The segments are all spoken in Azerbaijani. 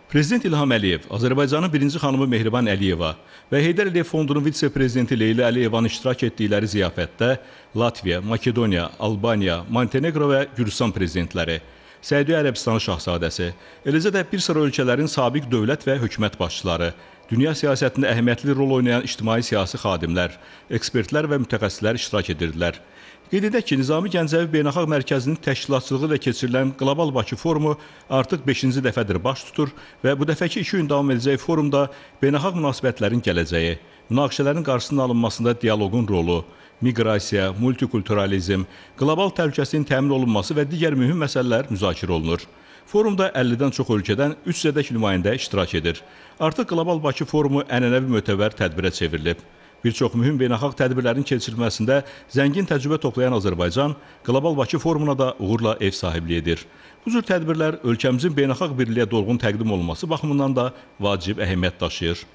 Prezident İlham Əliyev, Azərbaycanın birinci xanımı Mehriban Əliyeva və Heydər Əliyev Fondunun vitse-prezidenti Leyla Əliyevanın iştirak etdikləri ziyafətdə Latviya, Makedoniya, Albaniya, Montenegro və Gürcistan prezidentləri, Səudiyyə Ərəbistanı şahzadəsi, eləcə də bir sıra ölkələrin sabiq dövlət və hökumət başçıları, dünya siyasətində əhəmiyyətli rol oynayan ictimai-siyasi xadimlər, ekspertlər və mütəxəssislər iştirak edirdilər. Qeyd edək ki, Nizami Gəncəvi Beynəlxalq Mərkəzinin təşkilatçılığı ilə keçirilən Qlobal Bakı forumu artıq 5-ci dəfədir baş tutur və bu dəfəki 2 gün davam edəcək forumda beynəlxalq münasibətlərin gələcəyi, münaqişələrin qarşısının alınmasında dialoqun rolu, miqrasiya, multikulturalizm, qlobal təhlükəsizliyin təmin olunması və digər mühüm məsələlər müzakirə olunur. Forumda 50-dən çox ölkədən 300-ədək nümayəndə iştirak edir. Artıq Qlobal Bakı forumu ənənəvi mötəbər tədbirə çevrilib. Bir çox mühüm beynəlxalq tədbirlərin keçirilməsində zəngin təcrübə toplayan Azərbaycan, Qlobal Bakı forumuna da uğurla ev sahibliyi edir. Bu cür tədbirlər ölkəmizin beynəlxalq birliyə dolğun təqdim olunması baxımından da vacib əhəmiyyət daşıyır.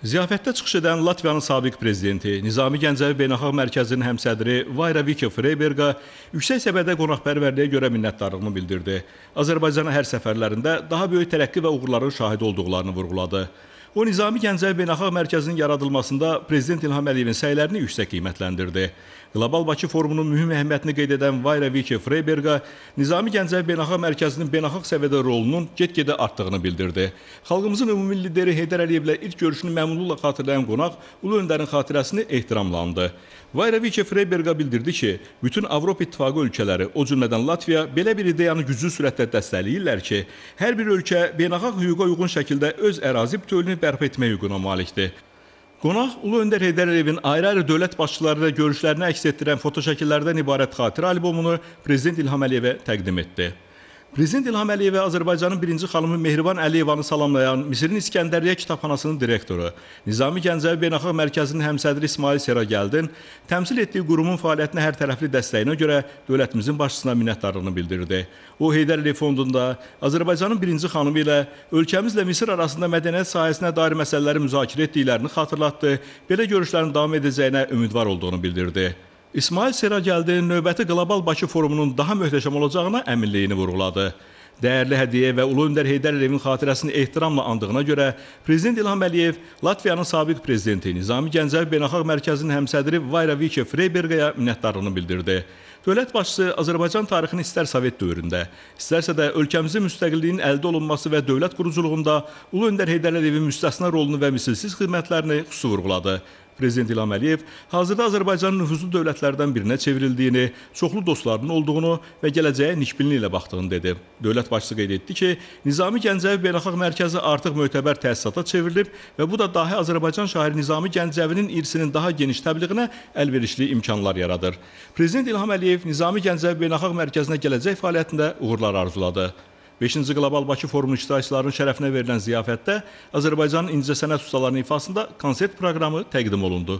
Ziyafətdə çıxış edən Latviyanın sabiq prezidenti, Nizami Gəncəvi Beynəlxalq Mərkəzinin həmsədri Vaira Vike-Freiberga yüksək səviyyədə qonaqpərvərliyə görə minnətdarlığını bildirdi. Azərbaycana hər səfərlərində daha böyük tərəqqi və uğurların şahidi olduqlarını vurğuladı. O, Nizami Gəncəvi Beynəlxalq Mərkəzinin yaradılmasında Prezident İlham Əliyevin səylərini yüksək qiymətləndirdi. Qlobal Bakı forumunun mühüm əhəmiyyətini qeyd edən Vaira Vike-Freiberga Nizami Gəncəvi Beynəlxalq Mərkəzinin beynəlxalq səviyyədə rolunun get-gedə artdığını bildirdi. Xalqımızın ümumi lideri Heydər Əliyevlə ilk görüşünü məmnunluqla xatırlayan qonaq Ulu Öndərin xatirəsini ehtiramla andı. Vaira Vike-Freiberga bildirdi ki, bütün Avropa İttifaqı ölkələri, o cümlədən Latviya, belə bir ideyanı güclü sürətlə dəstəkləyirlər ki, hər bir ölkə beynəlxalq hüquqa uyğun şəkildə öz ərazi bütövlüyünü bərpa etmə hüququna malikdir. Qonaq Ulu Öndər Heydər Əliyevin ayrı-ayrı dövlət başçıları ilə görüşlərini əks etdirən fotoşəkillərdən ibarət xatirə albomunu Prezident İlham Əliyevə təqdim etdi. Prezident İlham Əliyevə Azərbaycanın birinci xanımı Mehriban Əliyevanı salamlayan Misirin İskəndəriyyə kitabxanasının direktoru, Nizami Gəncəvi Beynəlxalq Mərkəzinin həmsədri İsmail Seragəldin təmsil etdiyi qurumun fəaliyyətinə hər tərəfli dəstəyinə görə dövlətimizin başçısına minnətdarlığını bildirdi. O, Heydər Əliyev Fondunda Azərbaycanın birinci xanımı ilə ölkəmizlə Misir arasında mədəniyyət sahəsinə dair məsələləri müzakirə etdiklərini xatırlatdı, belə görüşlərin davam edəcəyinə ümidvar olduğunu bildirdi. İsmail Seragəldin növbəti Qlobal Bakı forumunun daha möhtəşəm olacağına əminliyini vurğuladı. Dəyərli hədiyyə və Ulu Öndər Heydər Əliyevin xatirəsini ehtiramla andığına görə Prezident İlham Əliyev Latviyanın sabiq prezidenti Nizami Gəncəvi Beynəlxalq Mərkəzinin həmsədri Vaira Vike-Freibergaya minnətdarlığını bildirdi. Dövlət başçısı Azərbaycan tarixini istər Sovet dövründə, istərsə də ölkəmizin müstəqilliyinin əldə olunması və dövlət quruculuğunda Ulu Öndər Heydər Əliyevin müstəsna rolunu və misilsiz xidmətlərini xüsusi vurğuladı. Prezident İlham Əliyev hazırda Azərbaycanın nüfuzlu dövlətlərdən birinə çevrildiyini, çoxlu dostlarının olduğunu və gələcəyə nikbinliklə baxdığını dedi. Dövlət başçısı qeyd etdi ki, Nizami Gəncəvi Beynəlxalq Mərkəzi artıq mötəbər təsisata çevrilib və bu da dahi Azərbaycan şairi Nizami Gəncəvinin irsinin daha geniş təbliğinə əlverişli imkanlar yaradır. Prezident İlham Əliyev Nizami Gəncəvi Beynəlxalq Mərkəzinə gələcək fəaliyyətində uğurlar arzuladı. 5-ci Qlobal Bakı forumunun iştirakçılarının şərəfinə verilən ziyafətdə Azərbaycanın incəsənət ustalarının ifasında konsert proqramı təqdim olundu.